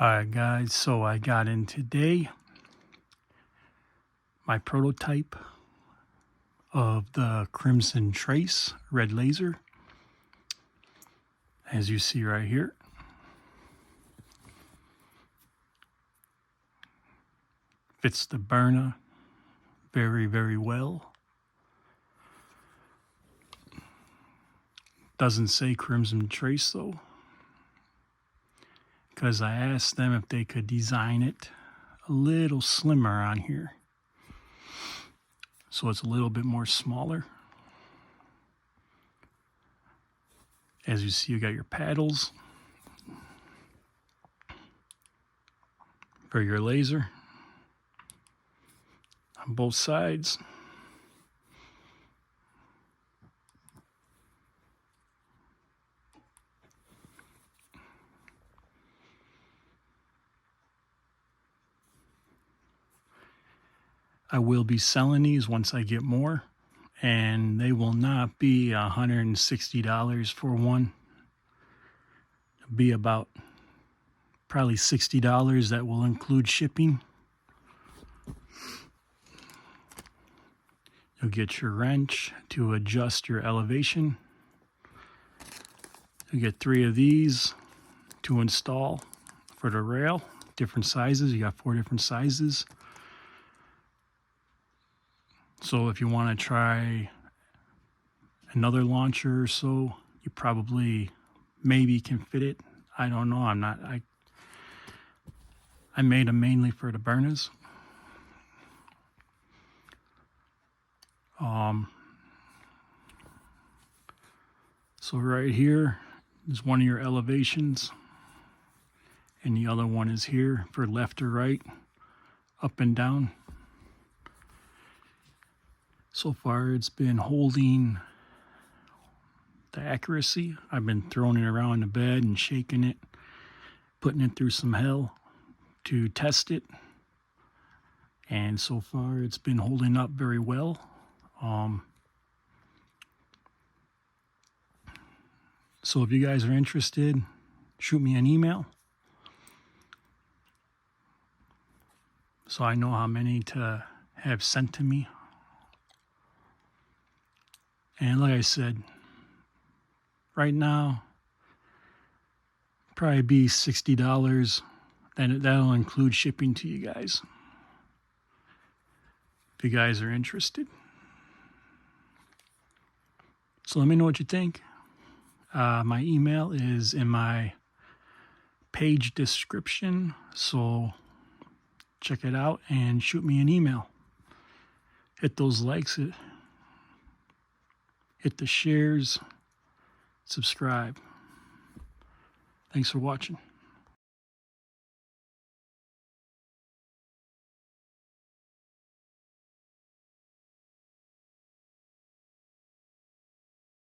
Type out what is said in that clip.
Alright guys, so I got in today my prototype of the Crimson Trace red laser, as you see right here. Fits the Byrna very well. Doesn't say Crimson Trace though, because I asked them if they could design it a little slimmer on here, so it's a little bit more smaller. As you see, you got your paddles for your laser on both sides. I will be selling these once I get more, and they will not be $160 for one. It'll be about probably $60. That will include shipping. You'll get your wrench to adjust your elevation. You get 3 of these to install for the rail, different sizes. You got 4 different sizes. So if you want to try another launcher or so, you probably maybe can fit it. I don't know. I made them mainly for the Byrnas. So right here is one of your elevations, and the other one is here for left or right, up and down. So far it's been holding the accuracy. I've been throwing it around the bed and shaking it, putting it through some hell to test it, and so far it's been holding up very well. So if you guys are interested, shoot me an email so I know how many to have sent to me. And like I said, right now, probably be $60. Then that'll include shipping to you guys, if you guys are interested. So let me know what you think. My email is in my page description, so check it out and shoot me an email. Hit those likes, hit the shares, subscribe. Thanks for watching.